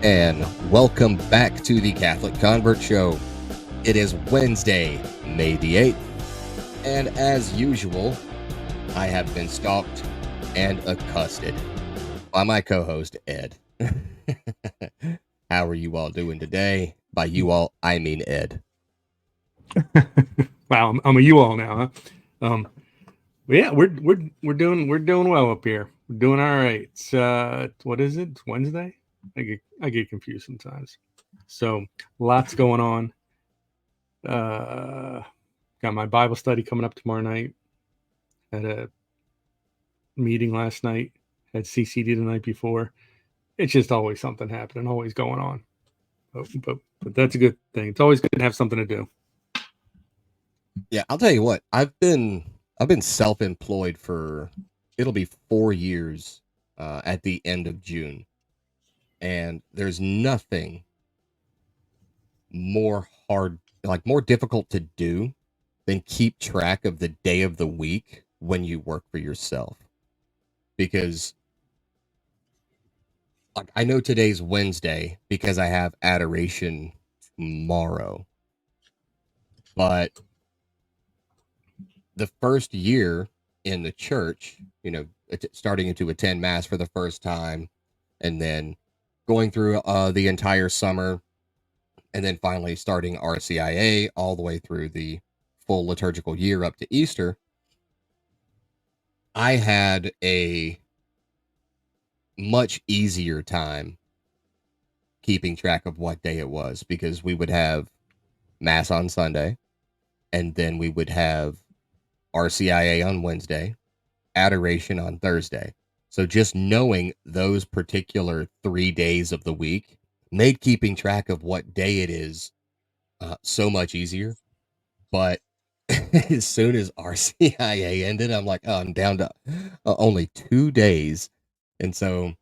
and welcome back to the Catholic Convert Show. It is Wednesday, May the 8th, and as usual, I have been stalked and accosted by my co-host, Ed. How are you all doing today? By you all, I mean Ed. Wow, I'm a you all now, huh? Yeah, we're doing well up here. We're doing all right. It's what is it? It's Wednesday. I get confused sometimes. So lots going on. Got my Bible study coming up tomorrow night. Had a meeting last night. Had CCD the night before. It's just always something happening, always going on. But that's a good thing. It's always good to have something to do. Yeah, I'll tell you what. I've been self-employed for it'll be 4 years at the end of June, and there's nothing more more difficult to do than keep track of the day of the week when you work for yourself. Because like I know today's Wednesday because I have adoration tomorrow. But the first year in the church, starting to attend mass for the first time and then going through the entire summer and then finally starting RCIA all the way through the full liturgical year up to Easter, I had a much easier time keeping track of what day it was because we would have mass on Sunday and then we would have RCIA on Wednesday, adoration on Thursday. So just knowing those particular 3 days of the week made keeping track of what day it is so much easier. But as soon as RCIA ended, I'm like, oh, I'm down to only 2 days. And so,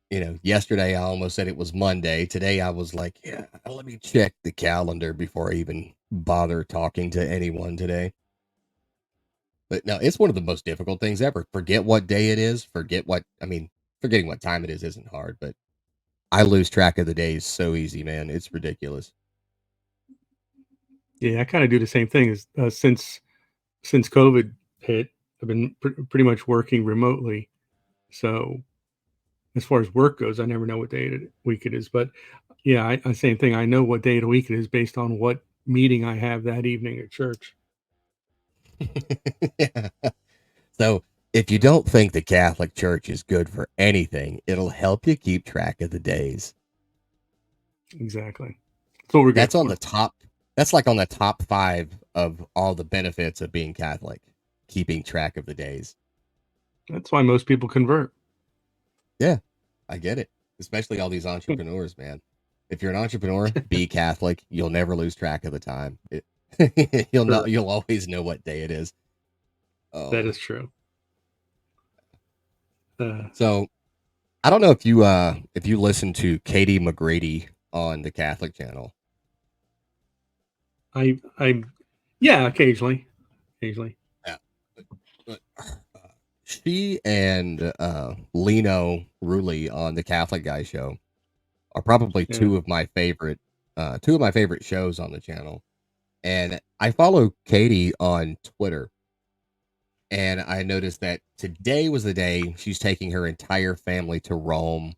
yesterday I almost said it was Monday. Today I was like, yeah, let me check the calendar before I even bother talking to anyone today. But no, it's one of the most difficult things ever. Forget what day it is. Forgetting what time it is isn't hard, but I lose track of the days so easy, man. It's ridiculous. Yeah, I kind of do the same thing. Since COVID hit, I've been pretty much working remotely. So as far as work goes, I never know what day of the week it is. But yeah, I same thing. I know what day of the week it is based on what meeting I have that evening at church. Yeah. So if you don't think the Catholic Church is good for anything, it'll help you keep track of the days. Exactly. That's what we're good That's on for. the top. That's like on the top 5 of all the benefits of being Catholic, keeping track of the days. That's why most people convert. Yeah, I get it. Especially all these entrepreneurs, man. If you're an entrepreneur, be Catholic. You'll never lose track of the time. Sure. You'll always know what day it is. That Um, is true. so I don't know if you listen to Katie McGrady on the Catholic channel. I yeah, occasionally. Yeah, but she and Lino Rulli on the Catholic Guy show are probably Yeah. two of my favorite shows on the channel. And I follow Katie on Twitter. And I noticed that today was the day she's taking her entire family to Rome.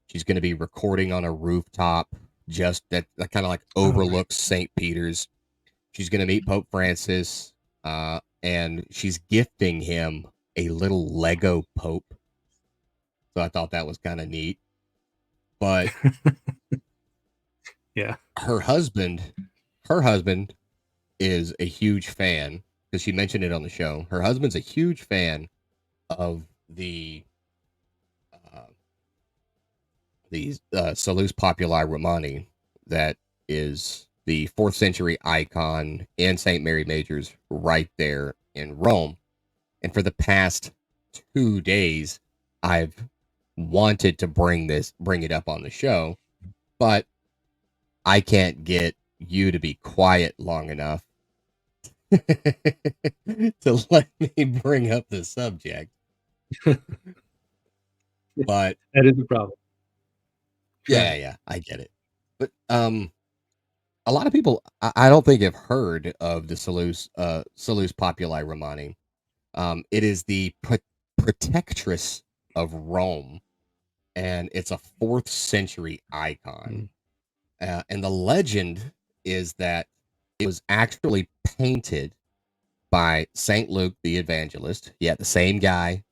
She's going to be recording on a rooftop just that kind of like Oh, right. overlooks St. Peter's. She's going to meet Pope Francis, and she's gifting him a little Lego Pope. So I thought that was kind of neat. But Yeah. her husband, her husband is a huge fan because she mentioned it on the show. Her husband's a huge fan of uh, the Salus Populi Romani that is the 4th century icon in St. Mary Major's right there in Rome. And for the past 2 days, I've wanted to bring it up on the show, but I can't get you to be quiet long enough to let me bring up the subject. But That is the problem. Yeah, yeah, I get it. But a lot of people, I don't think have heard of the Salus Populi Romani. It is the protectress of Rome, and it's a fourth century icon. Mm. And the legend is that it was actually painted by Saint Luke the Evangelist. Yeah, the same guy,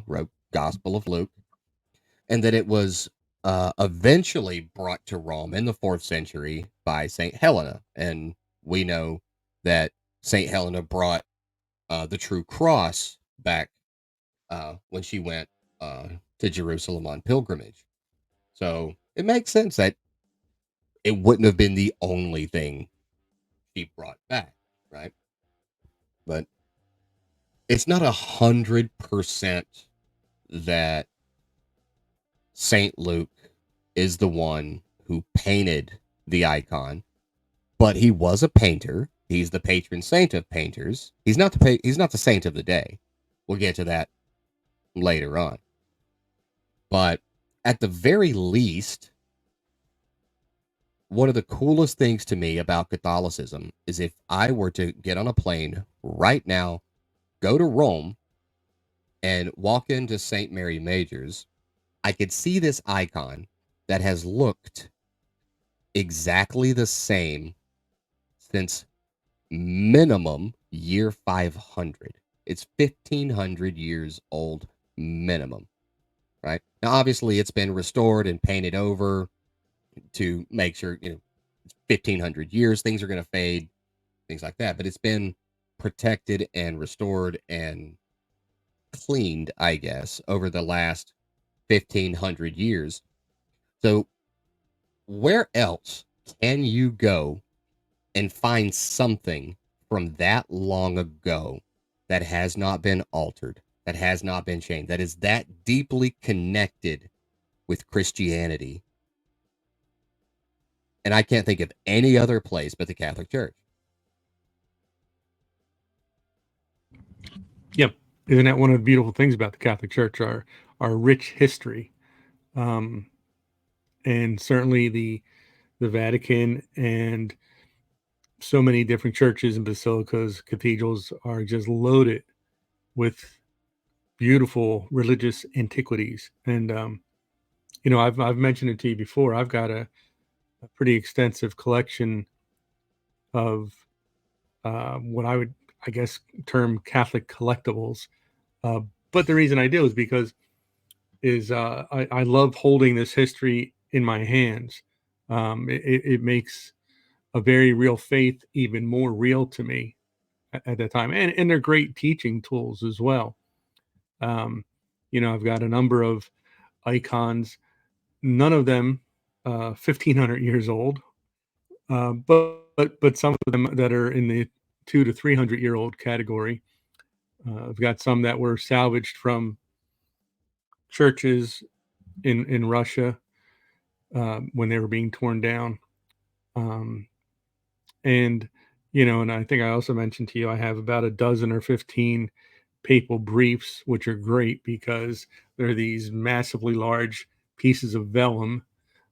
wrote Gospel of Luke, and that it was eventually brought to Rome in the fourth century by Saint Helena. And we know that Saint Helena brought the true cross back when she went to Jerusalem on pilgrimage. So it makes sense that it wouldn't have been the only thing she brought back, right? But it's not 100% that Saint Luke is the one who painted the icon, but he was a painter. He's the patron saint of painters. He's not the saint of the day. We'll get to that later on. But at the very least, one of the coolest things to me about Catholicism is if I were to get on a plane right now, go to Rome, and walk into St. Mary Major's, I could see this icon that has looked exactly the same since minimum year 500. It's 1500 years old minimum, right? Now, obviously, it's been restored and painted over to make sure, it's 1500 years, things are going to fade, things like that. But it's been protected and restored and cleaned, I guess, over the last 1500 years. So, where else can you go and find something from that long ago that has not been altered, that has not been changed, that is that deeply connected with Christianity? And I can't think of any other place but the Catholic Church. Yep. Isn't that one of the beautiful things about the Catholic Church? Our rich history, um, and certainly the Vatican and so many different churches and basilicas, cathedrals are just loaded with beautiful religious antiquities. And I've mentioned it to you before. I've got a pretty extensive collection of what I would, I guess, term Catholic collectibles. Uh, but the reason I do is because I love holding this history in my hands. It makes a very real faith even more real to me at that time, and they're great teaching tools as well. Um, I've got a number of icons, none of them 1,500 years old, but some of them that are in the 200 to 300-year-old category. I've got some that were salvaged from churches in Russia when they were being torn down. Um, and and I think I also mentioned to you I have about a dozen or 15 papal briefs, which are great because they're these massively large pieces of vellum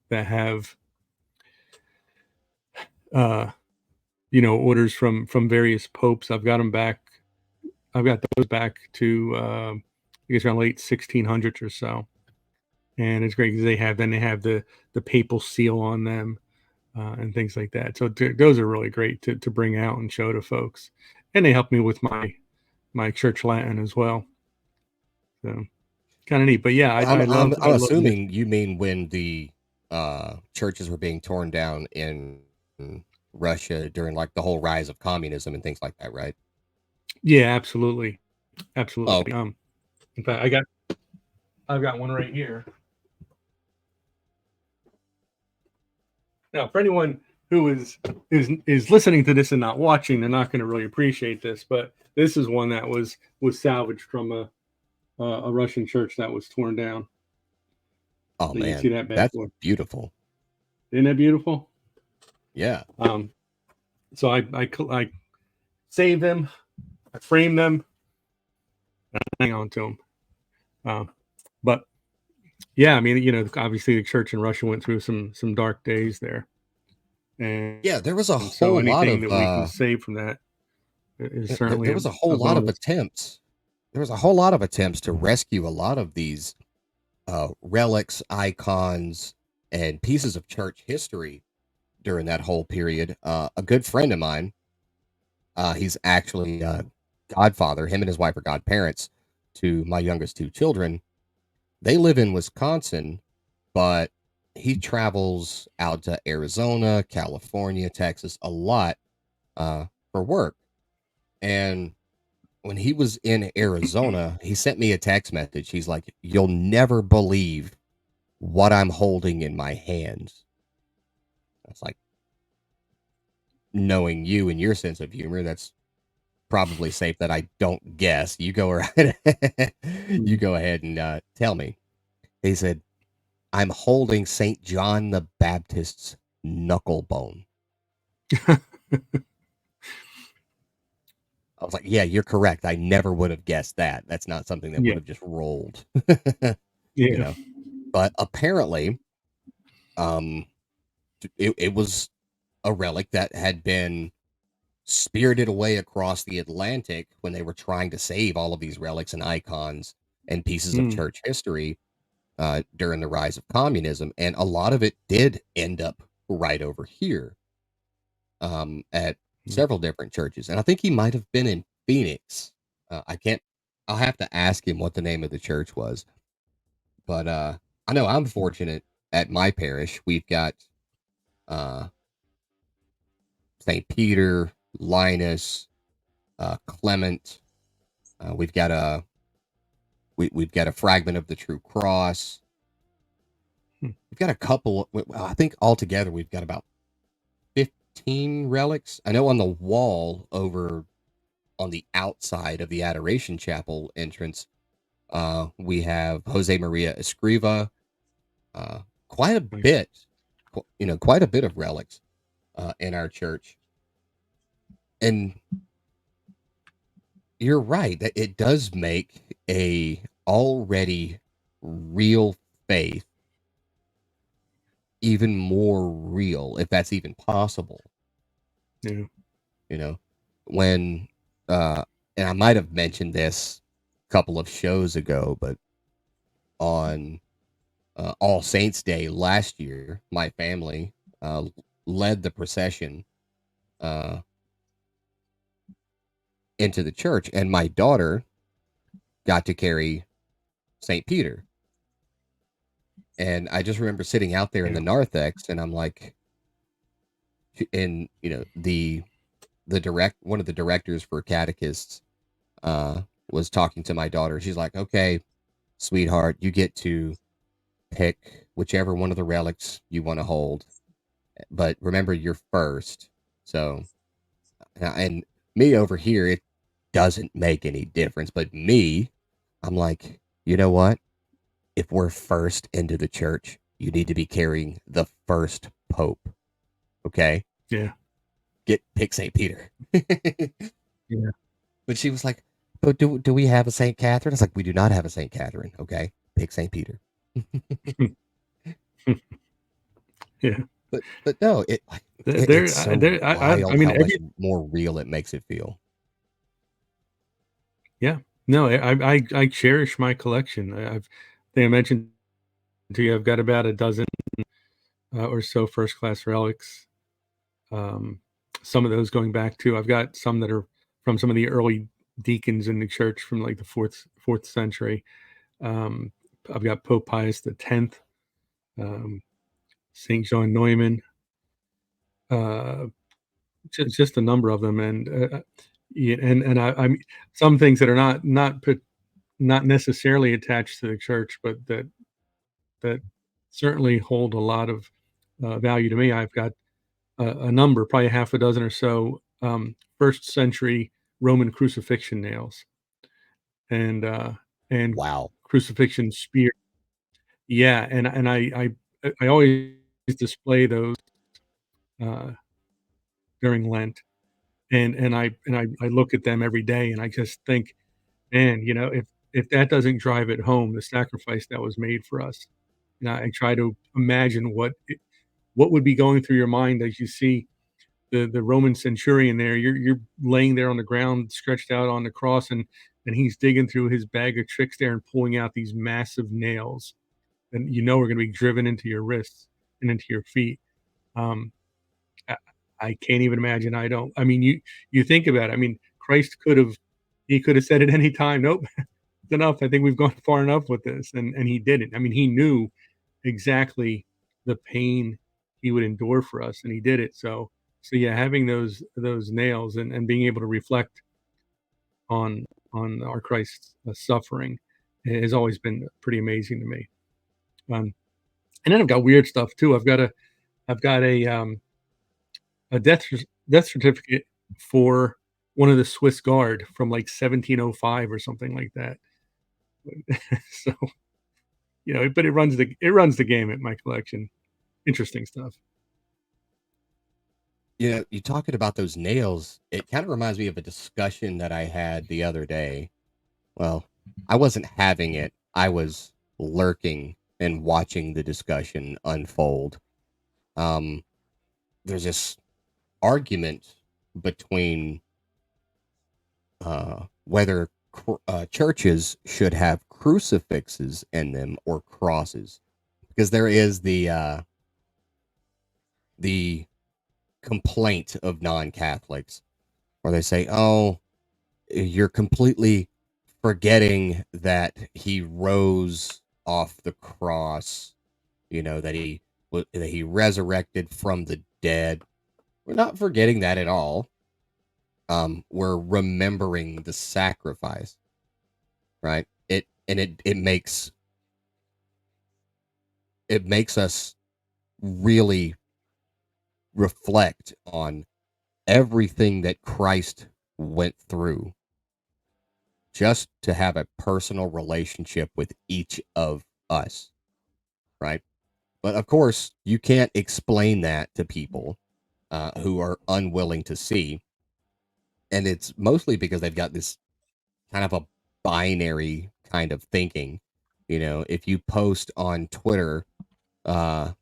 that have uh, orders from various popes. I've got them back. I've got those back to I guess around late 1600s or so, and it's great because they have the papal seal on them and things like that. So those are really great to bring out and show to folks, and they help me with my church Latin as well. So kind of neat. But yeah, I'm I'm I I'm love the assuming you mean when the churches were being torn down in Russia during like the whole rise of communism and things like that, right? Yeah, absolutely, Oh, absolutely. In fact, I've got one right here. Now, for anyone who is listening to this and not watching, they're not going to really appreciate this. But this is one that was salvaged from a Russian church that was torn down. oh So you can see man, that bad that's boy. beautiful. Isn't that beautiful? Yeah. Um, so I save them, I frame them, and I hang on to them. But Yeah, I mean, obviously the church in Russia went through some dark days there, and, Yeah, there was a and so whole lot anything of that we can save from that is certainly there was a whole a lot of bonus. attempts. There was a whole lot of attempts to rescue a lot of these relics, icons, and pieces of church history during that whole period. A good friend of mine, he's actually godfather. Him and his wife are godparents to my youngest two children. They live in Wisconsin, but he travels out to Arizona, California, Texas a lot for work. And when he was in Arizona, he sent me a text message. He's like, "You'll never believe what I'm holding in my hands." I was like, knowing you and your sense of humor, that's probably safe that I don't guess. You go right. You Mm. go ahead and tell me. He said, "I'm holding Saint John the Baptist's knuckle bone." I was like, "Yeah, you're correct. I never would have guessed that. That's not something that would Yeah, have just rolled." you yeah. know, but apparently, um, it was a relic that had been spirited away across the Atlantic when they were trying to save all of these relics and icons and pieces of Mm. church history during the rise of communism, and a lot of it did end up right over here at Mm. several different churches, and I think he might have been in Phoenix. I can't. I'll have to ask him what the name of the church was, but I know I'm fortunate at my parish. We've got uh, St. Peter, Linus, Clement. We've got we've got a fragment of the True Cross. Mm. We've got a couple. I think altogether we've got about 15 relics. I know on the wall over on the outside of the Adoration Chapel entrance, we have Jose Maria Escriva. Uh, quite a Nice. bit, quite a bit of relics in our church. And you're right that it does make a already real faith even more real, if that's even possible. Yeah. You know, when and I might have mentioned this a couple of shows ago, but on All Saints Day last year, my family led the procession uh, into the church, and my daughter got to carry Saint Peter. And I just remember sitting out there in Yeah. the narthex, and I'm like, and the direct one of the directors for catechists was talking to my daughter. She's like, "Okay, sweetheart, you get to pick whichever one of the relics you want to hold, but remember you're first." So, and me over here, it doesn't make any difference. But me, I'm like, you know what? If we're first into the church, you need to be carrying the first pope. Okay, Yeah. get pick Saint Peter. Yeah. But she was like, "But do we have a Saint Catherine?" I was like, "We do not have a Saint Catherine. Okay, pick Saint Peter." Yeah. But no, it like it's so There. I wild mean, how much more real it makes it feel. yeah. No, I cherish my collection. I think I mentioned to you, I've got about a dozen or so first class relics. Um, some of those going back to, I've got some that are from some of the early deacons in the church from like the fourth century. Um, I've got Pope Pius X, um, Saint John Neumann, uh, just a number of them, and yeah, and I'm some things that are not necessarily attached to the church, but that certainly hold a lot of value to me. I've got a number, probably half a dozen or so, first century Roman crucifixion nails and Wow. crucifixion spear. Yeah, and I always display those uh, during Lent, and I look at them every day, and I just think, man, if if that doesn't drive it home, the sacrifice that was made for us. And I try to imagine what would be going through your mind as you see the Roman centurion there. You're laying there on the ground, stretched out on the cross, and he's digging through his bag of tricks there and pulling out these massive nails, and you know we're going to be driven into your wrists and into your feet. Um, I, I can't even imagine. I don't. I mean, you think about it. I mean, Christ could have said at any time, "Nope, it's enough. I think we've gone far enough with this," and he didn't. I mean, he knew exactly the pain he would endure for us, and he did it. So yeah, having those nails and being able to reflect on our Christ's suffering has always been pretty amazing to me. Um, and then I've got weird stuff too. I've got a death certificate for one of the Swiss Guard from like 1705 or something like that. So but it runs the game at my collection. Interesting stuff. You talking about those nails, it kind of reminds me of a discussion that I had the other day. Well, I wasn't having it. I was lurking and watching the discussion unfold. Um, there's this argument between whether churches should have crucifixes in them or crosses, because there is the complaint of non-Catholics where they say, "Oh, you're completely forgetting that he rose off the cross, that he resurrected from the dead." We're not forgetting that at all. We're remembering the sacrifice, right? It makes us really reflect on everything that Christ went through just to have a personal relationship with each of us, right? But of course, you can't explain that to people who are unwilling to see. And it's mostly because they've got this kind of a binary kind of thinking. If you post on Twitter, uh,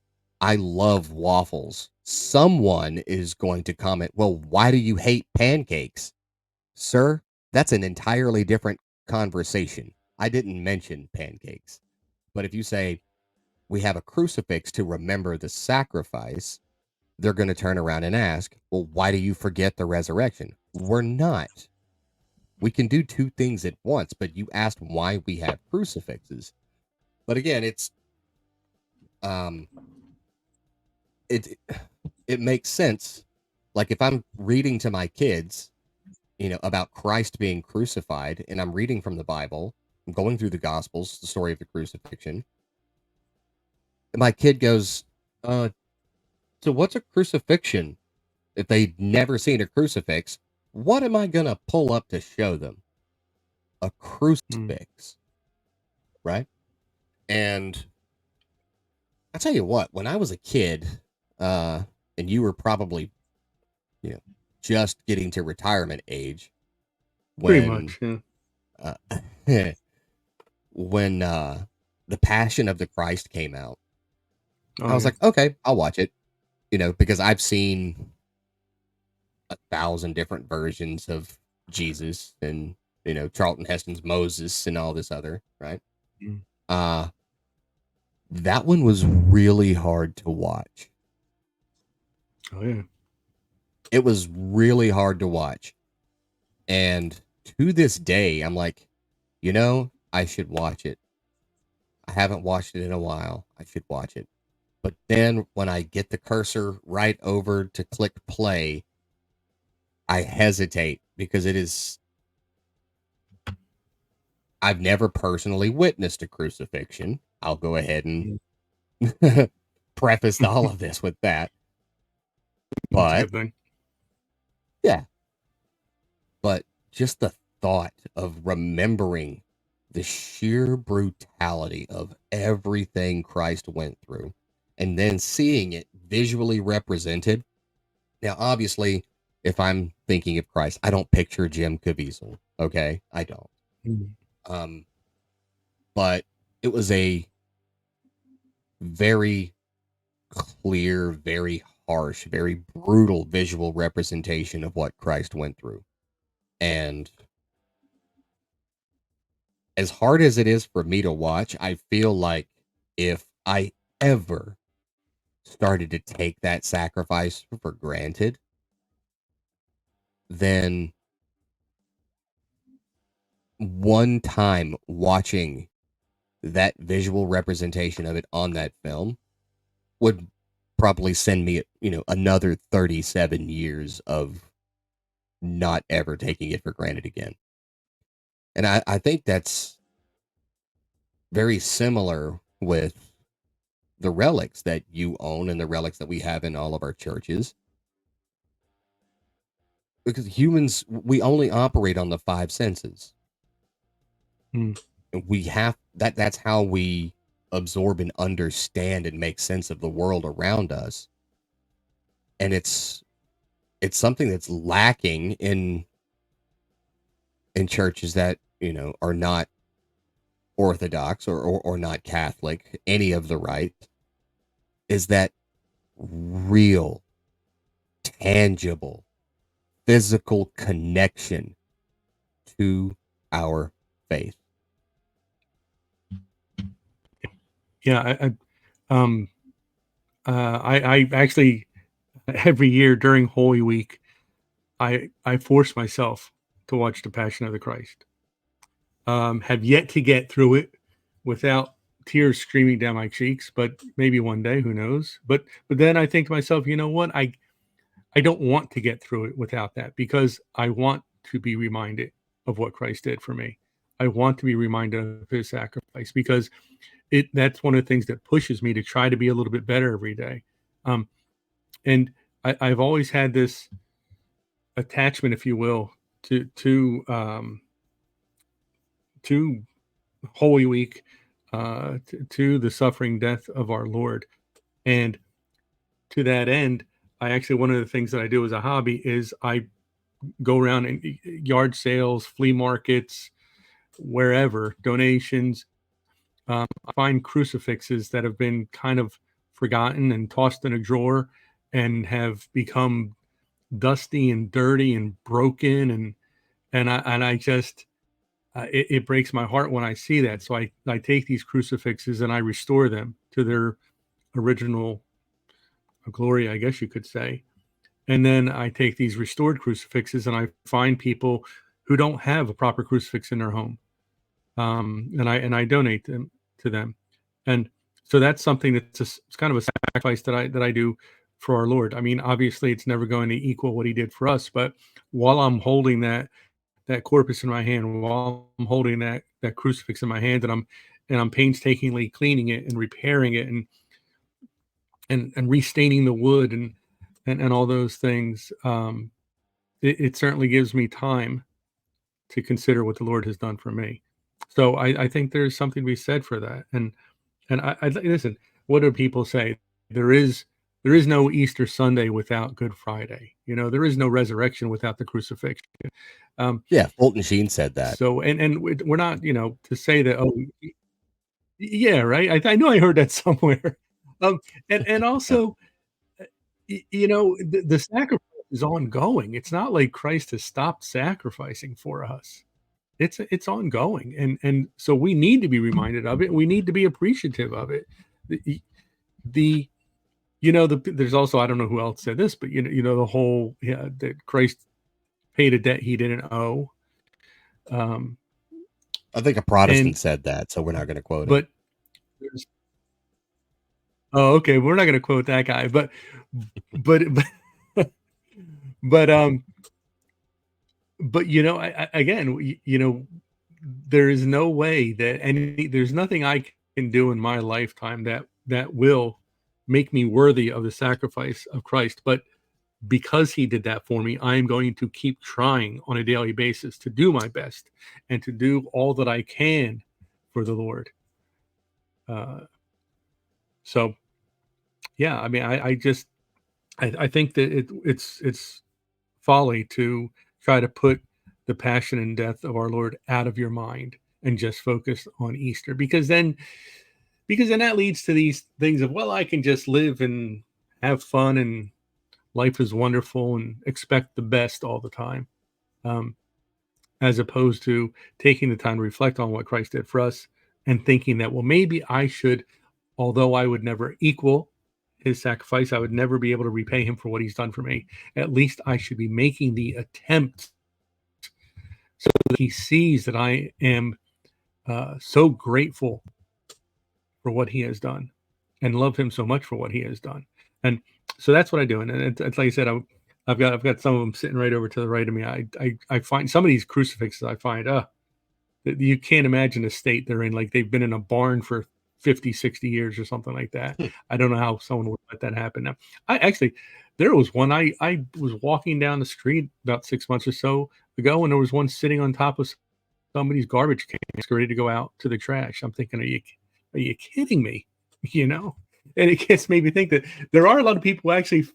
I love waffles, someone is going to comment, well, why do you hate pancakes? Sir, that's an entirely different conversation. I didn't mention pancakes. But if you say, we have a crucifix to remember the sacrifice, they're going to turn around and ask, well, why do you forget the resurrection? We're not. We can do two things at once, but you asked why we have crucifixes. But again, um it it makes sense. Like if I'm reading to my kids, about Christ being crucified, and I'm reading from the Bible, I'm going through the Gospels, the story of the crucifixion, and my kid goes, uh, so what's a crucifixion? If they'd never seen a crucifix, what am I gonna pull up to show them? A Mm. crucifix, right? And I tell you what, when I was a kid, uh, and you were probably, you know, just getting to retirement age, Pretty when, much, yeah. uh, when the Passion of the Christ came out, I Oh, was yeah. like, okay, I'll watch it, because I've seen 1,000 different versions of Jesus and, Charlton Heston's Moses and all this other, right? Mm. Uh, that one was really hard to watch. Oh, yeah. It was really hard to watch. And to this day, I'm like, I should watch it. I haven't watched it in a while. I should watch it. But then when I get the cursor right over to click play, I hesitate because I've never personally witnessed a crucifixion. I'll go ahead and Mm. preface all of this with that. That's a But good thing. yeah, but just the thought of remembering the sheer brutality of everything Christ went through and then seeing it visually represented. Now, obviously, if I'm thinking of Christ, I don't picture Jim Caviezel. Okay. I don't. Mm. Um, but it was a very clear, very harsh, very brutal visual representation of what Christ went through. And as hard as it is for me to watch, I feel like if I ever started to take that sacrifice for granted, then one time watching that visual representation of it on that film would probably send me, another 37 years of not ever taking it for granted again. And I think that's very similar with the relics that you own and the relics that we have in all of our churches. Because humans, we only operate on the five senses. Mm. And we have that's how we absorb and understand and make sense of the world around us. And it's something that's lacking in churches that, are not Orthodox or not Catholic, any of the right, is that real, tangible, physical connection to our faith. Yeah, um, I actually every year during Holy Week, I force myself to watch The Passion of the Christ. Have yet to get through it without tears streaming down my cheeks, but maybe one day, who knows? But then I think to myself, you know what? I don't want to get through it without that because I want to be reminded of what Christ did for me. I want to be reminded of his sacrifice because that's one of the things that pushes me to try to be a little bit better every day. Um, and I've always had this attachment, if you will, to Holy Week, to the suffering death of our Lord, and to that end, I actually one of the things that I do as a hobby is I go around in yard sales, flea markets, wherever donations. I find crucifixes that have been kind of forgotten and tossed in a drawer and have become dusty and dirty and broken and I just it breaks my heart when I see that. So I take these crucifixes and I restore them to their original glory, I guess you could say. And then I take these restored crucifixes and I find people who don't have a proper crucifix in their home, and I donate them to them. And so that's something it's kind of a sacrifice that I do for our Lord. I mean, obviously, it's never going to equal what He did for us, but while I'm holding that corpus in my hand, while I'm holding that crucifix in my hand, and I'm painstakingly cleaning it and repairing it and restaining the wood and all those things. It certainly gives me time to consider what the Lord has done for me. So I think there's something to be said for that. And I listen. What do people say? There is there is no Easter Sunday without Good Friday. There is no resurrection without the crucifixion. Um, Yeah, Fulton Sheen said that. so and we're not to say that. Oh, yeah, right. I know I heard that somewhere. Um, and Yeah. also, the sacrifice is ongoing. It's not like Christ has stopped sacrificing for us. It's ongoing, and so we need to be reminded of it. We need to be appreciative of it. The the there's also, I don't know who else said this, but the whole, yeah, that Christ paid a debt he didn't owe. Um, I think a and Protestant said that, so we're not going to quote him. but there's oh, okay, we're not going to quote that guy, but but but um but again, there is no way that there's nothing I can do in my lifetime that will make me worthy of the sacrifice of Christ. But because he did that for me, I am going to keep trying on a daily basis to do my best and to do all that I can for the Lord. Uh, so yeah, I mean, I think that it's folly to try to put the passion and death of our Lord out of your mind. and just focus on Easter, because then that leads to these things of, well, I can just live and have fun and life is wonderful and expect the best all the time, um, as opposed to taking the time to reflect on what Christ did for us and thinking that, well, maybe I should, although I would never equal his sacrifice, I would never be able to repay him for what he's done for me. At least I should be making the attempt so that he sees that I am so grateful for what he has done and love him so much for what he has done. And so that's what I do. And it's like I said, I've got some of them sitting right over to the right of me. I find some of these crucifixes, I find, you can't imagine the state they're in. Like they've been in a barn for 50, 60 years or something like that. I don't know how someone would let that happen. Now, there was one, I was walking down the street about 6 months or so ago, and there was one sitting on top of somebody's garbage can, ready to go out to the trash. I'm thinking, are you kidding me? You know, and it gets made me think that there are a lot of people who actually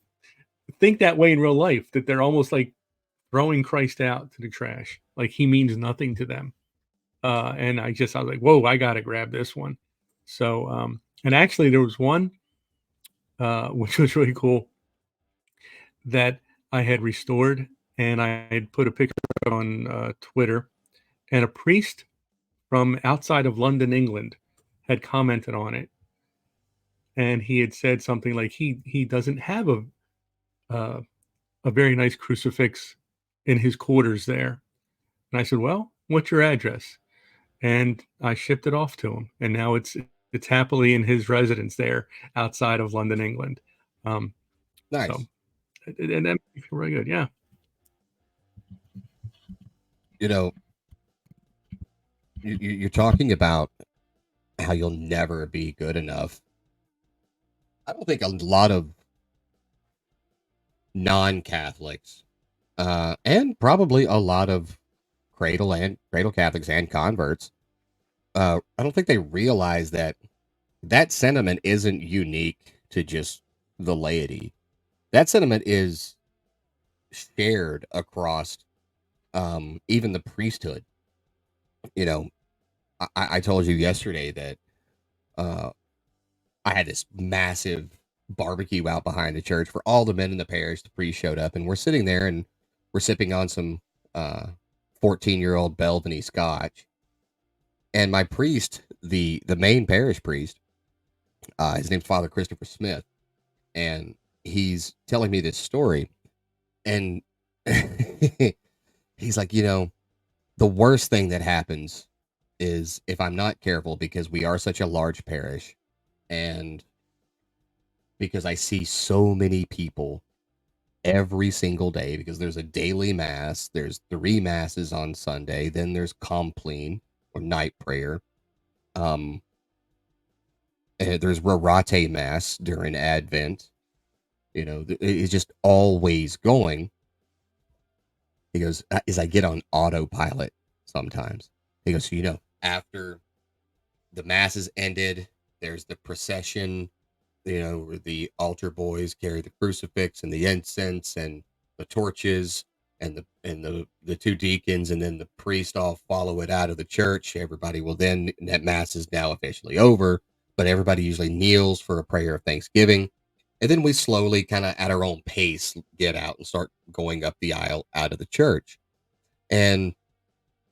think that way in real life, that they're almost like throwing Christ out to the trash, like he means nothing to them. And I was like, whoa, I got to grab this one. So, and actually, there was one which was really cool that I had restored, and I had put a picture on Twitter, and a priest from outside of London, England, had commented on it, and he had said something like he doesn't have uh, a very nice crucifix in his quarters there. And I said, well, what's your address? And I shipped it off to him, and now it's happily in his residence there outside of London, England. Um, so, Nice. and that makes me feel really good. Yeah. You know, you're talking about how you'll never be good enough. I don't think a lot of non-Catholics, and probably a lot of cradle Catholics and converts, I don't think they realize that that sentiment isn't unique to just the laity. That sentiment is shared across even the priesthood. You know, I told you yesterday that uh, I had this massive barbecue out behind the church for all the men in the parish. The priest showed up, and we're sitting there and we're sipping on some 14-year-old Belvany scotch. And my priest, the main parish priest, his name's Father Christopher Smith, and he's telling me this story, and he's like, the worst thing that happens is if I'm not careful, because we are such a large parish, and because I see so many people every single day, because there's a daily mass, there's 3 masses on Sunday, then there's compline or night prayer. And there's Rorate mass during Advent. It's just always going. He goes, as I get on autopilot sometimes. He goes, so, after the mass is ended, there's the procession, where the altar boys carry the crucifix and the incense and the torches, and the 2 deacons, and then the priest all follow it out of the church. Everybody will then, that mass is now officially over, but everybody usually kneels for a prayer of thanksgiving. And then we slowly, kind of at our own pace, get out and start going up the aisle out of the church. And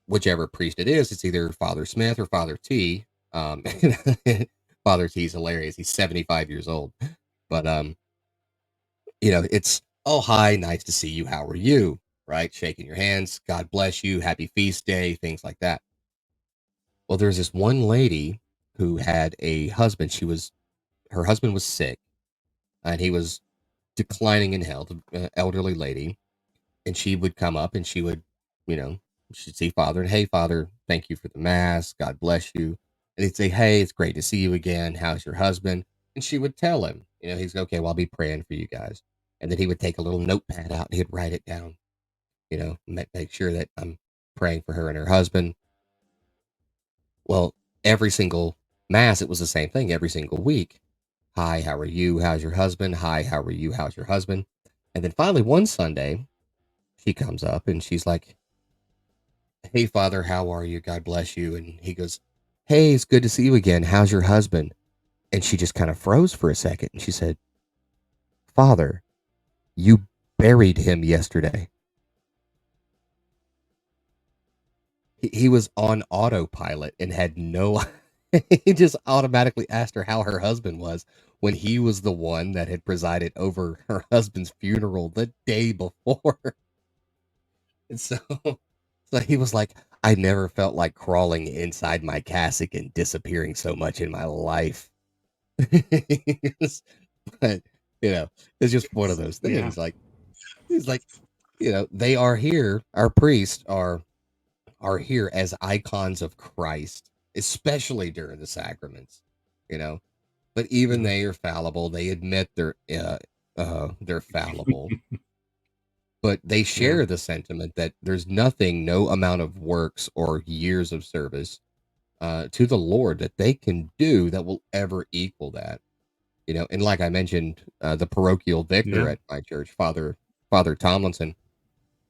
whichever priest it is, it's either Father Smith or Father T. Father T is hilarious. He's 75 years old. But it's, oh, hi, nice to see you. How are you? Right? Shaking your hands. God bless you. Happy feast day. Things like that. Well, there's this one lady who had a husband. Her husband was sick, and he was declining in health, elderly lady. And she would come up and she would, you know, she'd see Father, and, hey, Father, thank you for the mass. God bless you. And he'd say, hey, it's great to see you again. How's your husband? And she would tell him, he's okay. Well, I'll be praying for you guys. And then he would take a little notepad out and he'd write it down, make sure that I'm praying for her and her husband. Well, every single mass, it was the same thing every single week. Hi, how are you? How's your husband? Hi, how are you? How's your husband? And then finally, one Sunday, she comes up and she's like, hey, Father, how are you? God bless you. And he goes, hey, it's good to see you again. How's your husband? And she just kind of froze for a second. And she said, Father, you buried him yesterday. He was on autopilot and had no, he just automatically asked her how her husband was when he was the one that had presided over her husband's funeral the day before. And so he was like, I never felt like crawling inside my cassock and disappearing so much in my life. But, it's just one of those Yeah. things. Like, he's like, they are here. Our priests are here as icons of Christ, especially during the sacraments, you know. But even Mhm. they are fallible. They admit they're fallible, but they Yeah. share the sentiment that there's nothing, no amount of works or years of service to the Lord that they can do that will ever equal that. And like I mentioned, the parochial vicar Yeah. at my church, Father Tomlinson,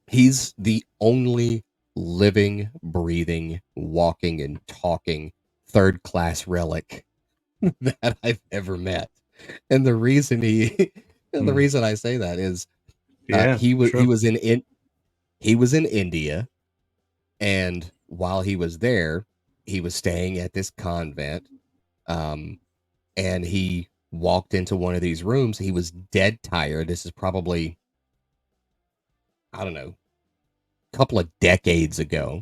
he's the only living, breathing, walking, and talking third class relic that I've ever met. And the reason the Mm. reason I say that is Yeah. he True. was he was in India, and while he was there, he was staying at this convent, um, and he walked into one of these rooms. He was dead tired. This is probably, I don't know, a couple of decades ago,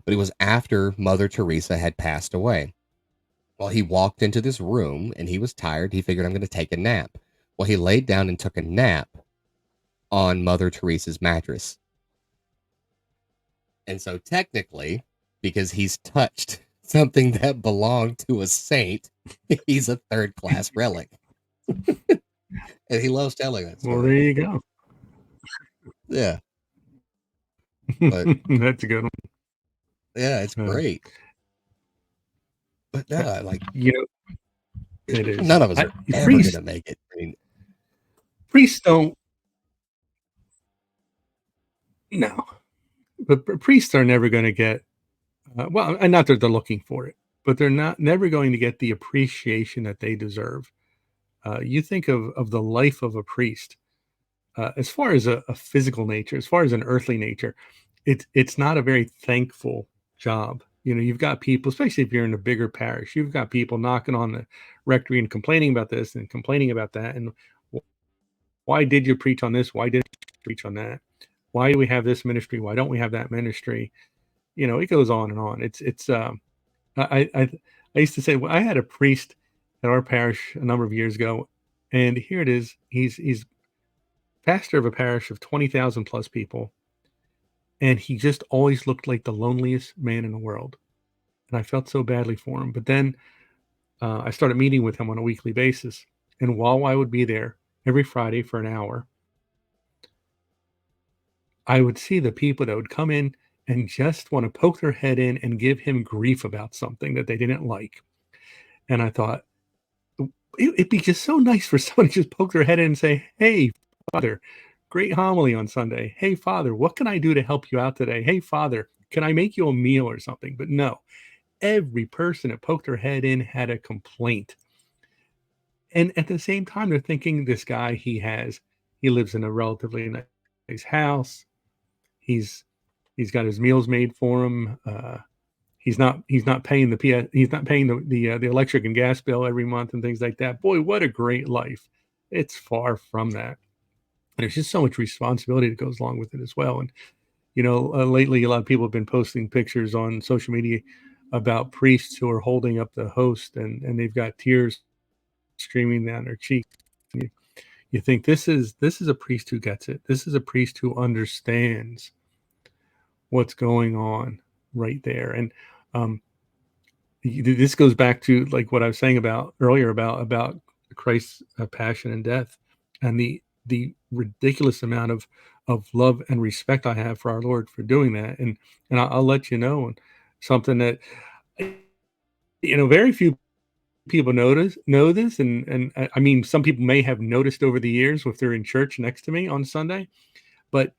but it was after Mother Teresa had passed away. Well, he walked into this room and he was tired. He figured, I'm going to take a nap. Well, he laid down and took a nap on Mother Teresa's mattress. And so, technically, because he's touched something that belonged to a saint, he's a third class relic. And he loves telling that Well, there story. you go. Yeah. But That's a good yeah, it's one. great. But no, like, You know, it is. none of us are ever going Priests, to make it. I mean, priests don't. No, but priests are never going to get. Well, and not that they're looking for it, but they're not never going to get the appreciation that they deserve. You think of the life of a priest, as far as a physical nature, as far as an earthly nature, it's not a very thankful job. You've got people, especially if you're in a bigger parish, you've got people knocking on the rectory and complaining about this and complaining about that. And why did you preach on this? Why didn't you preach on that? Why do we have this ministry? Why don't we have that ministry? It goes on and on. I used to say, well, I had a priest at our parish a number of years ago, and here it is. He's pastor of a parish of 20,000 plus people, and he just always looked like the loneliest man in the world. And I felt so badly for him. But then I started meeting with him on a weekly basis. And while I would be there every Friday for an hour, I would see the people that would come in and just want to poke their head in and give him grief about something that they didn't like. And I thought, it'd be just so nice for someone to just poke their head in and say, hey, Father, great homily on Sunday. Hey, Father, what can I do to help you out today? Hey, Father, can I make you a meal or something? But no, every person that poked their head in had a complaint. And at the same time, they're thinking this guy, he lives in a relatively nice house. He's he's got his meals made for him. He's not paying he's not paying the electric and gas bill every month and things like that. Boy, what a great life! It's far from that. And there's just so much responsibility that goes along with it as well. And lately a lot of people have been posting pictures on social media about priests who are holding up the host and they've got tears streaming down their cheeks. You think this is a priest who gets it. This is a priest who understands what's going on right there. And um, this goes back to like what I was saying about earlier about Christ's passion and death, and the ridiculous amount of love and respect I have for our Lord for doing that. And I'll let you know something that very few people know this, and I mean some people may have noticed over the years if they're in church next to me on Sunday, but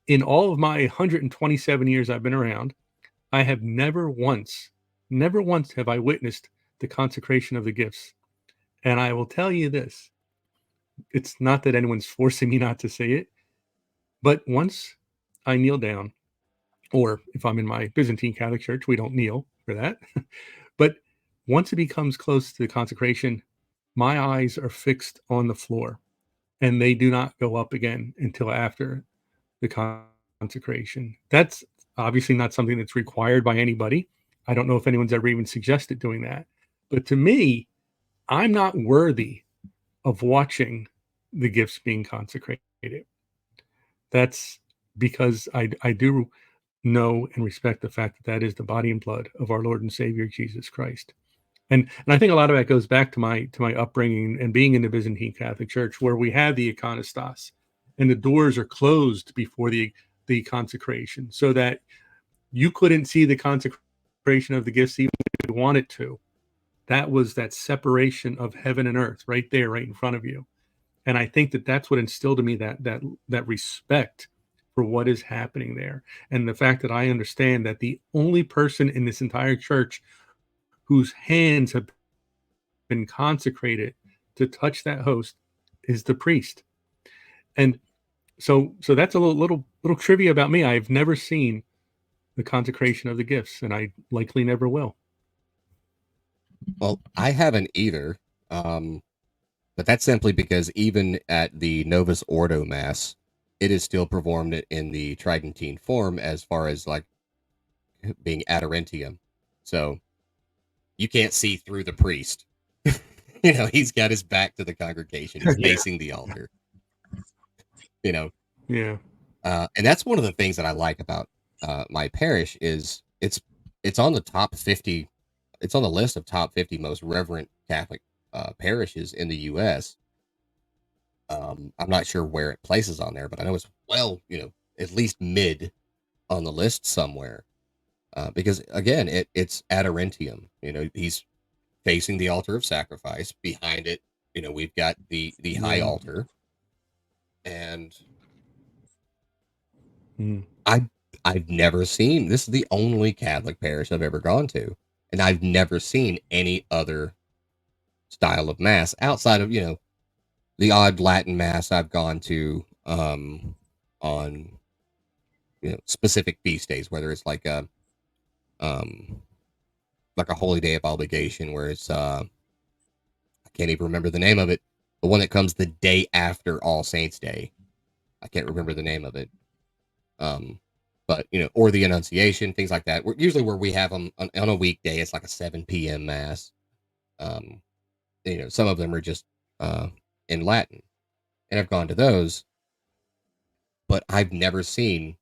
in all of my 127 years I've been around, I have never once have I witnessed the consecration of the gifts. And I will tell you this, it's not that anyone's forcing me not to say it, but once I kneel down, or if I'm in my Byzantine Catholic Church, we don't kneel for that. But once it becomes close to the consecration, my eyes are fixed on the floor and they do not go up again until after the consecration. That's obviously not something that's required by anybody. I don't know if anyone's ever even suggested doing that. But to me, I'm not worthy of watching the gifts being consecrated. That's because I do know and respect the fact that that is the body and blood of our Lord and Savior Jesus Christ. And I think a lot of that goes back to my upbringing and being in the Byzantine Catholic Church, where we have the iconostas, and the doors are closed before the consecration, so that you couldn't see the consecration of the gifts even if you wanted to. That was that separation of heaven and earth right there, right in front of you. And I think that that's what instilled in me that respect for what is happening there, and the fact that I understand that the only person in this entire church whose hands have been consecrated to touch that host is the priest. And so that's a little trivia about me. I've never seen the consecration of the gifts, and I likely never will. Well, I haven't either. But that's simply because even at the Novus Ordo Mass, it is still performed in the Tridentine form as far as like being Aderentium. So you can't see through the priest. He's got his back to the congregation. He's Yeah, facing the altar. You know, yeah, and that's one of the things that I like about my parish is it's on the top 50. It's on the list of top 50 most reverent Catholic parishes in the U.S. I'm not sure where it places on there, but I know it's at least mid on the list somewhere. Because again, it's Aderentium. He's facing the altar of sacrifice. Behind it, we've got the high yeah. altar, and Mm. I I've never seen this is the only Catholic parish I've ever gone to, and I've never seen any other style of mass outside of the odd Latin mass I've gone to on specific feast days, whether it's um like a holy day of obligation where it's I can't even remember the name of it, the one that comes the day after All Saints Day. I can't remember the name of it. Um, but or the Annunciation, things like that. Usually where we have them on a weekday, it's like a 7 p.m. mass. Um, some of them are just uh in Latin, and I've gone to those, but I've never seen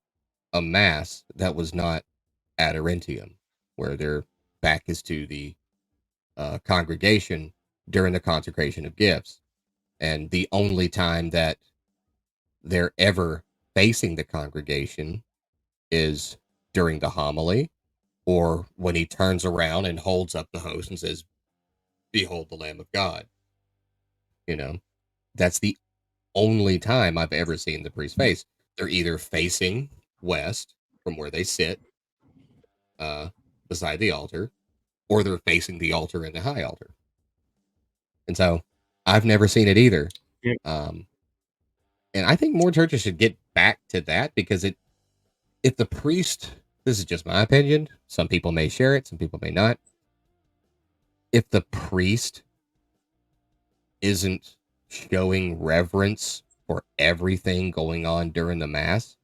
a mass that was not Aderentium, where their back is to the congregation during the consecration of gifts. And the only time that they're ever facing the congregation is during the homily or when he turns around and holds up the host and says, "Behold the Lamb of God." You know, that's the only time I've ever seen the priest face. They're either facing west from where they sit uh, beside the altar, or they're facing the altar and the high altar. And so I've never seen it either. Yeah. Um, and I think more churches should get back to that because if the priest, this is just my opinion, some people may share it, some people may not. If the priest isn't showing reverence for everything going on during the mass,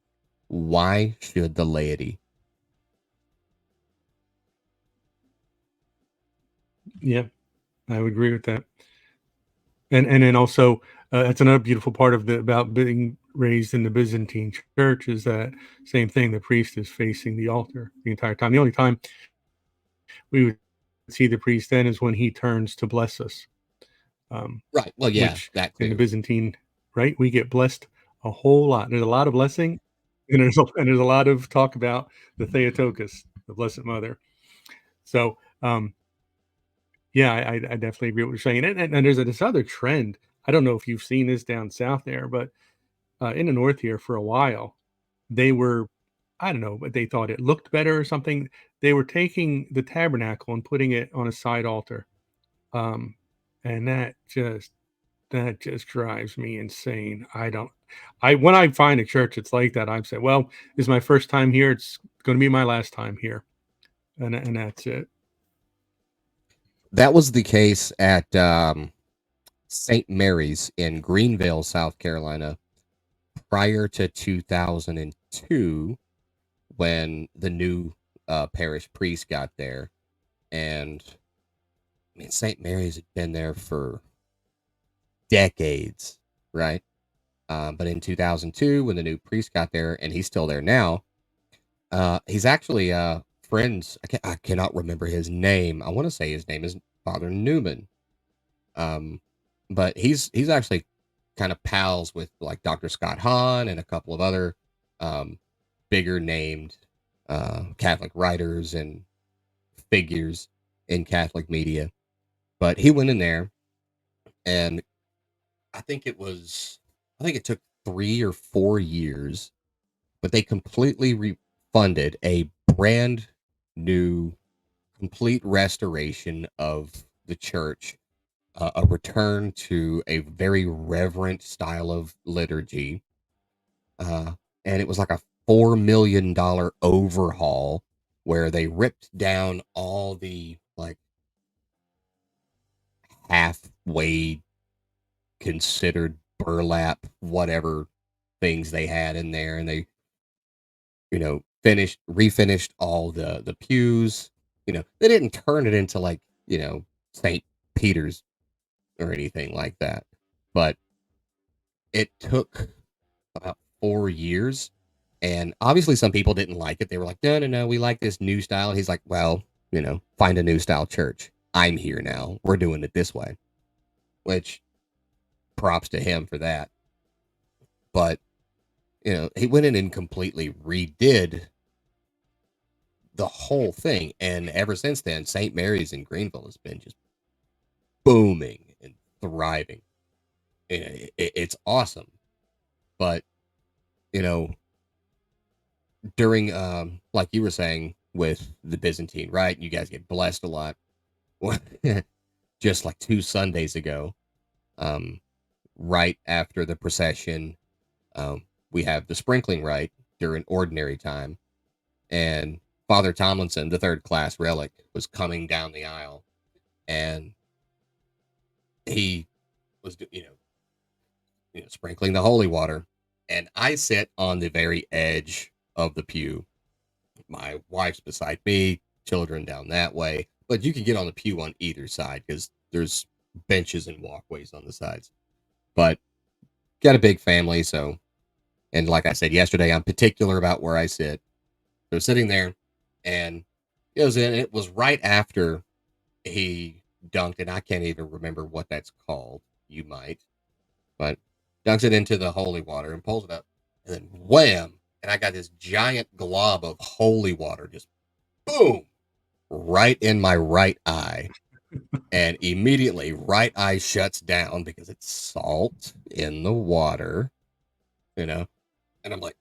why should the laity? Yeah, I would agree with that. And then also, that's another beautiful part of the about being raised in the Byzantine church is that same thing. The priest is facing the altar the entire time. The only time we would see the priest then is when he turns to bless us, Right. Well, yeah, which that in the too. Byzantine, right, we get blessed a whole lot. There's a lot of blessing, and there's a lot of talk about the Theotokos, the Blessed Mother. So, yeah, I definitely agree with what you're saying. And there's this other trend. I don't know if you've seen this down south there, but in the north here for a while, they were. I don't know, but they thought it looked better or something. They were taking the tabernacle and putting it on a side altar, um, and that just drives me insane. I don't I when I find a church that's like that, I'm saying, "Well, this is my first time here. It's gonna be my last time here." And that's it. That was the case at St. Mary's in Greenville, South Carolina, prior to 2002 when the new parish priest got there. And I mean, St. Mary's had been there for decades, right? But in 2002, when the new priest got there, and he's still there now, he's actually friends. I cannot remember his name. I want to say his name is Father Newman. Um, but he's actually kind of pals with like Dr. Scott Hahn and a couple of other um, bigger named Catholic writers and figures in Catholic media. But he went in there, and I think it was, I think it took 3 or 4 years, but they completely refunded a brand new, complete restoration of the church, a return to a very reverent style of liturgy. Uh, and it was like a $4 million overhaul where they ripped down all the like halfway considered burlap, whatever things they had in there. And they, refinished all the pews. They didn't turn it into like, St. Peter's or anything like that. But it took about 4 years. And obviously, some people didn't like it. They were like, no, no, no, we like this new style. And he's like, well, find a new style church. I'm here now. We're doing it this way, which props to him for that. But, he went in and completely redid the whole thing. And ever since then, St. Mary's in Greenville has been just booming and thriving. It's awesome. But, you know, during like you were saying with the Byzantine, right? You guys get blessed a lot. Just like 2 Sundays ago, um, right after the procession, we have the sprinkling rite during ordinary time, and Father Tomlinson, the third class relic, was coming down the aisle, and he was, sprinkling the holy water, and I sit on the very edge of the pew. My wife's beside me, children down that way, but you can get on the pew on either side because there's benches and walkways on the sides. But got a big family, so, and like I said yesterday, I'm particular about where I sit. So sitting there, and it was right after he dunked, and I can't even remember what that's called. You might, but dunks it into the holy water and pulls it up, and then wham! And I got this giant glob of holy water, just boom, right in my right eye. And immediately, right eye shuts down because it's salt in the water, you know. And I'm like,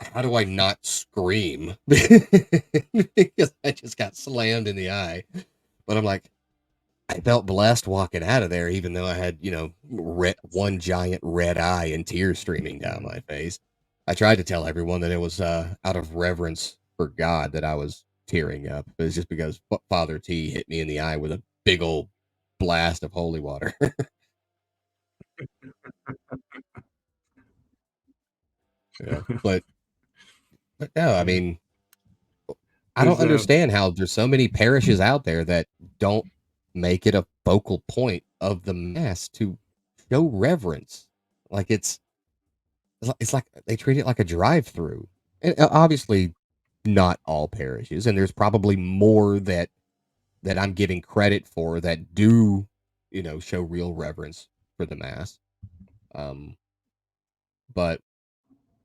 how do I not scream? Because I just got slammed in the eye. But I'm like, I felt blessed walking out of there, even though I had, one giant red eye and tears streaming down my face. I tried to tell everyone that it was out of reverence for God that I was tearing up. But it's just because Father T hit me in the eye with a big old blast of holy water. But no, I Yeah. mean, I don't There's understand how there's so many parishes out there that don't make it a focal point of the mass to show reverence. Like it's like they treat it like a drive-through. And obviously, not all parishes, and there's probably more that I'm giving credit for that do, show real reverence for the mass. Um, but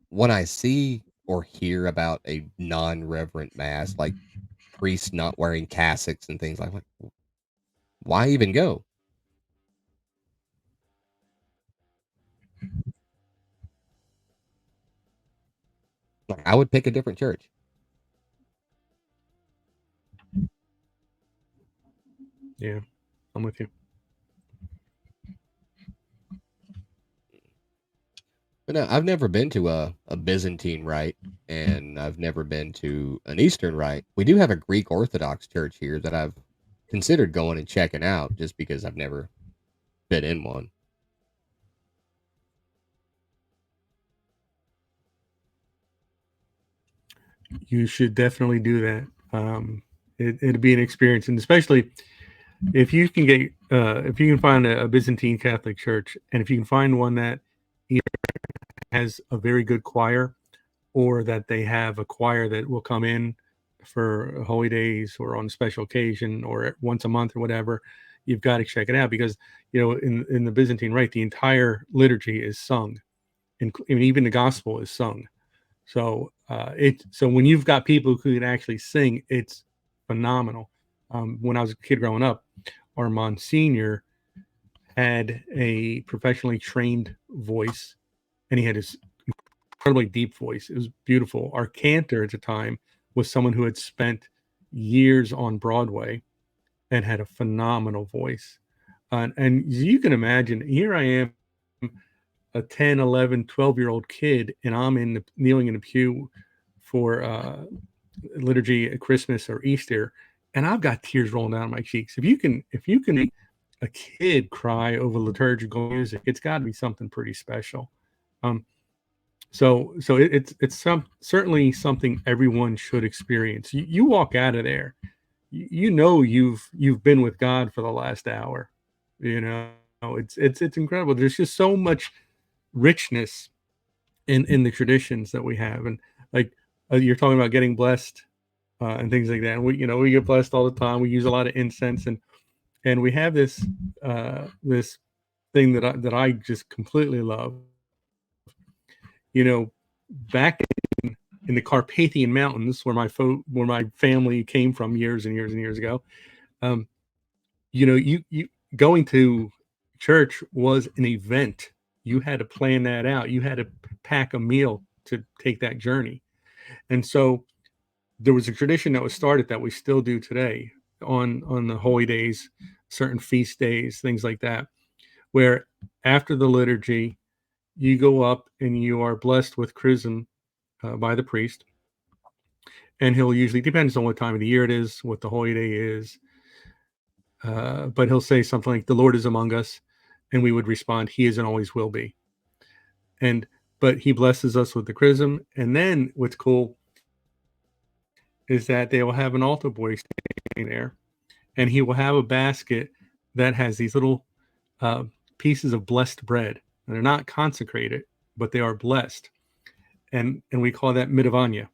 when I see or hear about a non-reverent mass, like priests not wearing cassocks and things like that, why even go? Like I would pick a different church. Yeah, I'm with you. But no, I've never been to a Byzantine rite, and I've never been to an Eastern rite. We do have a Greek Orthodox church here that I've considered going and checking out just because I've never been in one. You should definitely do that. It'd be an experience, and especially if you can get if you can find a Byzantine Catholic church, and if you can find one that either has a very good choir or that they have a choir that will come in for holy days or on a special occasion or once a month or whatever, you've got to check it out because in the Byzantine rite, the entire liturgy is sung, and even the gospel is sung. So when you've got people who can actually sing, it's phenomenal. When I was a kid growing up, our Monsignor had a professionally trained voice, and he had his incredibly deep voice. It was beautiful. Our cantor at the time was someone who had spent years on Broadway and had a phenomenal voice. And you can imagine, here I am, a 10, 11, 12-year-old kid, and I'm kneeling in the pew for liturgy at Christmas or Easter, and I've got tears rolling down my cheeks. If you can make a kid cry over liturgical music, it's got to be something pretty special. Um, it's certainly something everyone should experience. You walk out of there, you've been with God for the last hour. You know, it's incredible. There's just so much richness in the traditions that we have, and like you're talking about getting blessed and things like that. And we get blessed all the time. We use a lot of incense, and we have this thing that I just completely love. You know, back in the Carpathian Mountains, where my family came from years and years and years ago, um, you going to church was an event. You had to plan that out. You had to pack a meal to take that journey. And so there was a tradition that was started that we still do today on the holy days, certain feast days, things like that, where after the liturgy, you go up and you are blessed with chrism by the priest, and he'll usually, depends on what time of the year it is, what the holy day is, but he'll say something like, "The Lord is among us," and we would respond, "He is and always will be." And but he blesses us with the chrism, and then what's cool is that they will have an altar boy standing there, and he will have a basket that has these little uh, pieces of blessed bread. And they're not consecrated, but they are blessed, and we call that mitovania.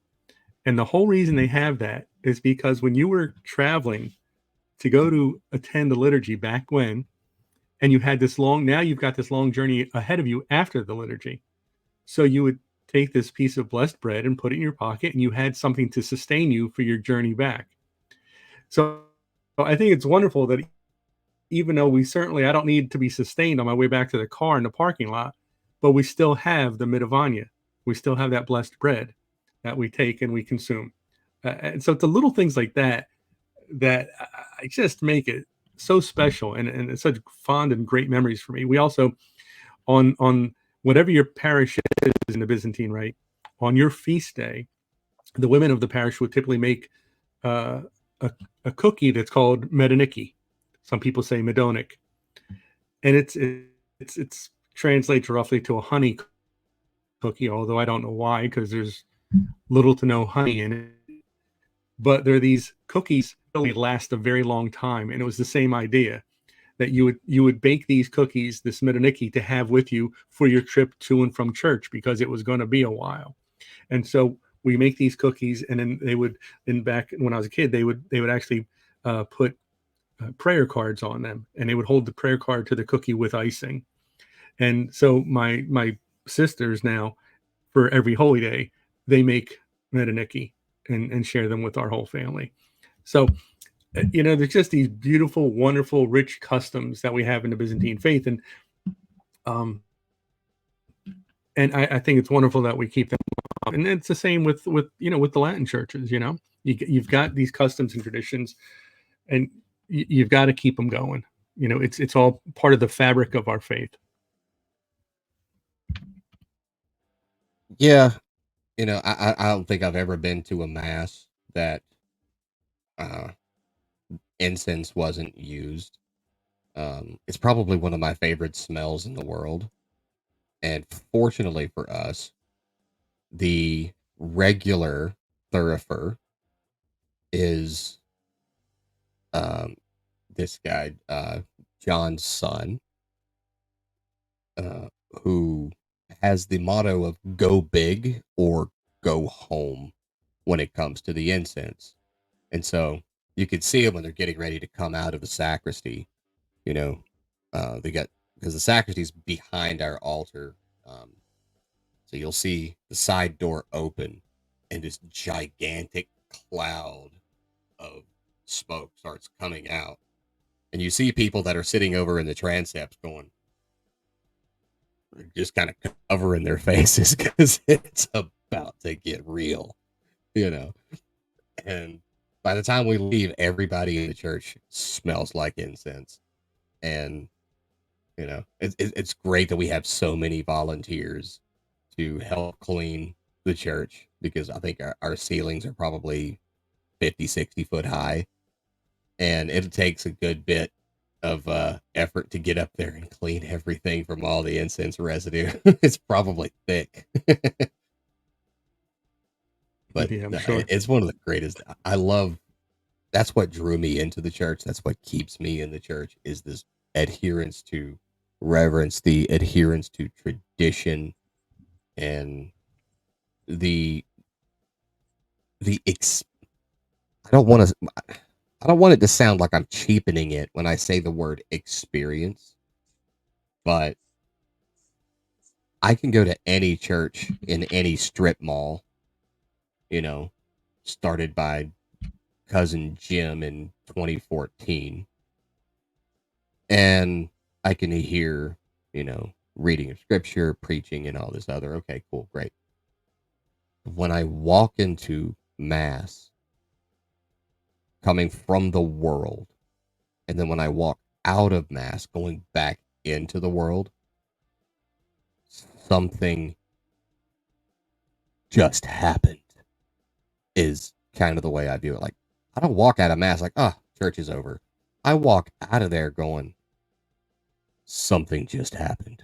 And the whole reason they have that is because when you were traveling to go to attend the liturgy back when, and you had this long, now you've got this long journey ahead of you after the liturgy. So you would take this piece of blessed bread and put it in your pocket, and you had something to sustain you for your journey back. So I think it's wonderful that even though I don't need to be sustained on my way back to the car in the parking lot, but we still have the mitovania. We still have that blessed bread that we take and we consume. And so it's the little things like that that I just make it so special, and it's such fond and great memories for me. We also, on whatever your parish is in the Byzantine rite, on your feast day, the women of the parish would typically make uh, a, a cookie that's called medoniki. Some people say medonic, and it's translates roughly to a honey cookie. Although I don't know why, because there's little to no honey in it. But there are these cookies that really last a very long time, and it was the same idea that you would bake these cookies, this medoniki, to have with you for your trip to and from church because it was going to be a while. And so we make these cookies, and then back when I was a kid, they would actually put prayer cards on them, and they would hold the prayer card to the cookie with icing. And so my sisters now, for every holy day, they make medoniki and share them with our whole family. So there's just these beautiful, wonderful, rich customs that we have in the Byzantine faith, um, and I think it's wonderful that we keep them and it's the same with with the Latin churches. You've got these customs and traditions, and you've got to keep them going. It's all part of the fabric of our faith. Yeah, I don't think I've ever been to a mass that uh, incense wasn't used. It's probably one of my favorite smells in the world, and fortunately for us, the regular thurifer is um, this guy, John's son, uh, who has the motto of "Go big or go home" when it comes to the incense. And so you could see them when they're getting ready to come out of the sacristy. You know, they got because the sacristy's behind our altar. So you'll see the side door open and this gigantic cloud of smoke starts coming out. And you see people that are sitting over in the transepts going, just kind of covering their faces because it's about to get real, you know. And by the time we leave, everybody in the church smells like incense. And, it's great that we have so many volunteers to help clean the church because I think our ceilings are probably 50, 60 foot high. And it takes a good bit of effort to get up there and clean everything from all the incense residue. It's probably thick. But Yeah, I'm no, sure. it's one of the greatest. I love that's what drew me into the church. That's what keeps me in the church is this adherence to reverence, the adherence to tradition, and the the ex. I don't want to. I don't want it to sound like I'm cheapening it when I say the word experience, but I can go to any church in any strip mall, you know, started by cousin Jim in 2014, and I can hear, reading of scripture, preaching, and all this other. Okay, cool, great. When I walk into mass coming from the world, and then when I walk out of mass going back into the world, something just happened is kind of the way I view it. Like, I don't walk out of mass like, oh, church is over. I walk out of there going, something just happened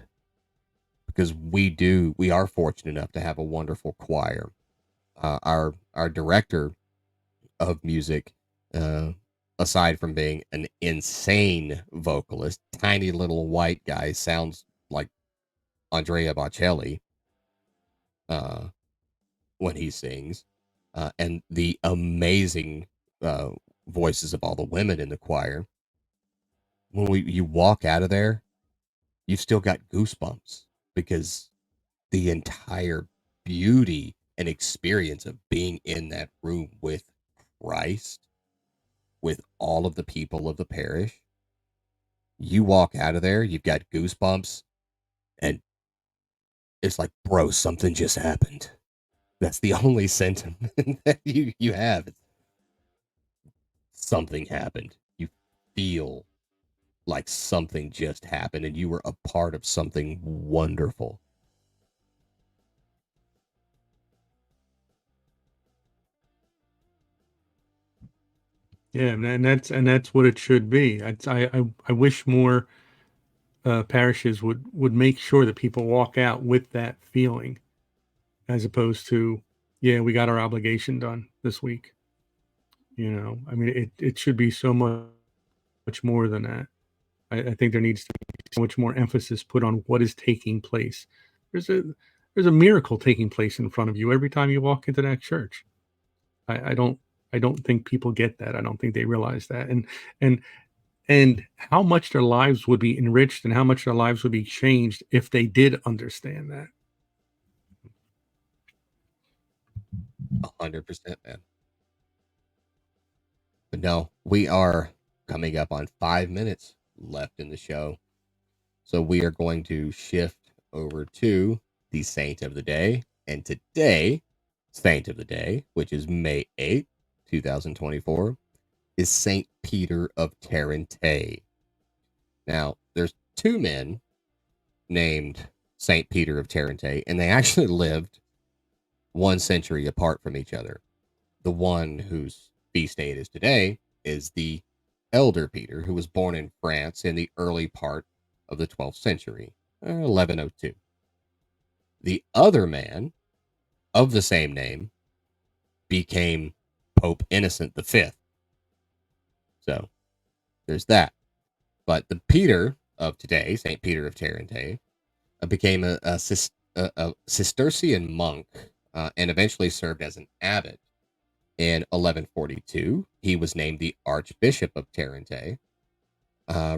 because we are fortunate enough to have a wonderful choir. Our director of music, uh, aside from being an insane vocalist, tiny little white guy, sounds like Andrea Bocelli uh, when he sings, and the amazing uh, voices of all the women in the choir. When you walk out of there, you've still got goosebumps because the entire beauty and experience of being in that room with Christ, with all of the people of the parish, you walk out of there, you've got goosebumps, and it's like, bro, something just happened. That's the only sentiment that you have. It's, something happened. You feel like something just happened and you were a part of something wonderful. Yeah, and that's what it should be. I wish more parishes would make sure that people walk out with that feeling, as opposed to, yeah, we got our obligation done this week. I mean, it should be so much more than that. I think there needs to be so much more emphasis put on what is taking place. There's a there's a miracle taking place in front of you every time you walk into that church. I don't think people get that. I don't think they realize that. And and how much their lives would be enriched and how much their lives would be changed if they did understand that. 100%, man. But no, we are coming up on 5 minutes left in the show. So we are going to shift over to the saint of the day. And today saint of the day, which is May 8th, 2024, is Saint Peter of Tarentaise. Now, there's two men named Saint Peter of Tarentaise, and they actually lived 1 century apart from each other. The one whose feast day it is today is the elder Peter, who was born in France in the early part of the 12th century, 1102. The other man of the same name became Pope Innocent V. So there's that. But the Peter of today, St. Peter of Tarentaise, became a Cistercian monk and eventually served as an abbot. In 1142, he was named the Archbishop of Tarentaise,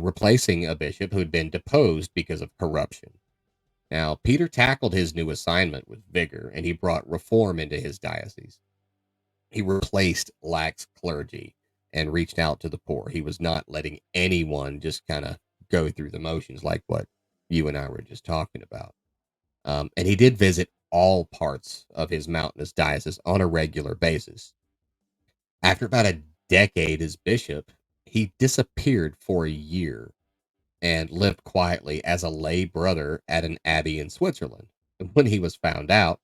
replacing a bishop who had been deposed because of corruption. Now, Peter tackled his new assignment with vigor, and he brought reform into his diocese. He replaced lax clergy and reached out to the poor. He was not letting anyone just kind of go through the motions like what you and I were just talking about. And he did visit all parts of his mountainous diocese on a regular basis. After about a decade as bishop, he disappeared for a year and lived quietly as a lay brother at an abbey in Switzerland. And when he was found out,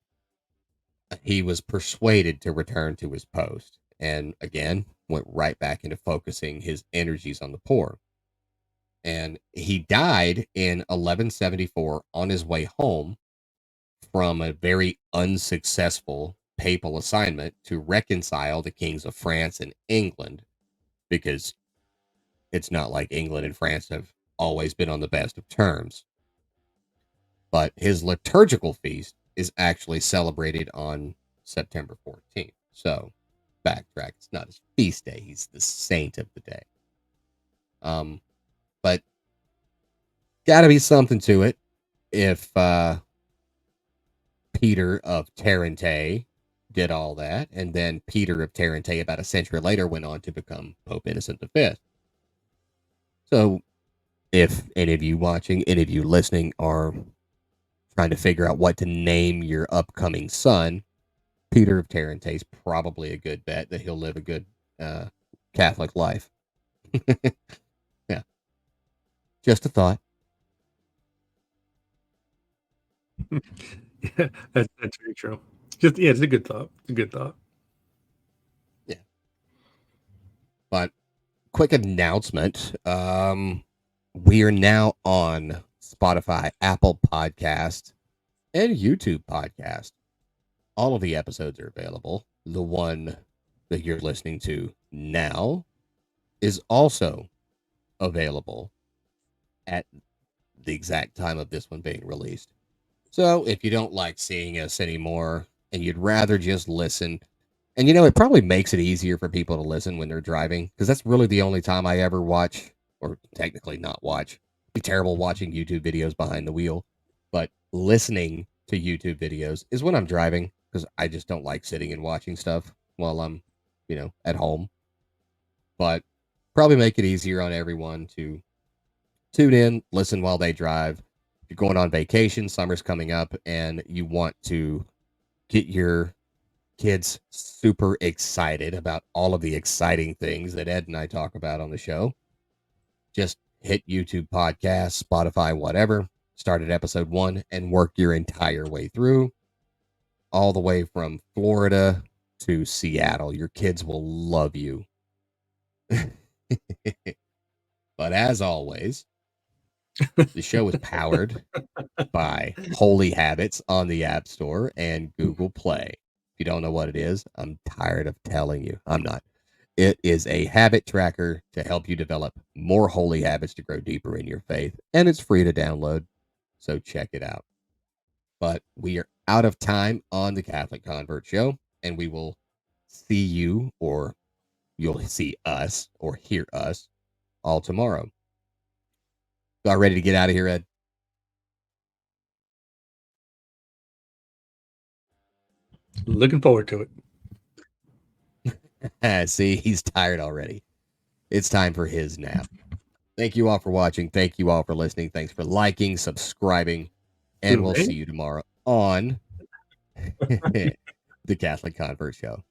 he was persuaded to return to his post and again went right back into focusing his energies on the poor. And he died in 1174 on his way home from a very unsuccessful papal assignment to reconcile the kings of France and England, because it's not like England and France have always been on the best of terms. But his liturgical feast is actually celebrated on September 14th. So, backtrack. It's not his feast day. He's the saint of the day. But got to be something to it if Peter of Tarentaise did all that, and then Peter of Tarentaise about a century later went on to become Pope Innocent V. So, if any of you watching, any of you listening are trying to figure out what to name your upcoming son, Peter of Tarentaise probably a good bet that he'll live a good Catholic life. Yeah, just a thought. Yeah, that's very true. Just yeah, it's a good thought. It's a good thought. Yeah, but quick announcement: we are now on Spotify, Apple Podcast, and YouTube Podcast. All of the episodes are available. The one that you're listening to now is also available at the exact time of this one being released. So if you don't like seeing us anymore and you'd rather just listen, and it probably makes it easier for people to listen when they're driving, because that's really the only time I ever watch, or technically not watch. It'd be terrible watching YouTube videos behind the wheel, but listening to YouTube videos is when I'm driving, because I just don't like sitting and watching stuff while I'm, at home. But probably make it easier on everyone to tune in, listen while they drive. If you're going on vacation, summer's coming up, and you want to get your kids super excited about all of the exciting things that Ed and I talk about on the show, just hit YouTube Podcasts, Spotify, whatever, start at episode 1 and work your entire way through, all the way from Florida to Seattle. Your kids will love you. But as always, the show is powered by Holy Habits on the App Store and Google Play. If you don't know what it is, I'm tired of telling you. I'm not. It is a habit tracker to help you develop more holy habits to grow deeper in your faith, and it's free to download. So check it out. But we are out of time on the Catholic Convert Show, and we will see you, or you'll see us or hear us all tomorrow. Y'all ready to get out of here, Ed? Looking forward to it. See, he's tired already. It's time for his nap. Thank you all for watching. Thank you all for listening. Thanks for liking, subscribing, and we'll see you tomorrow on the the Catholic convert show.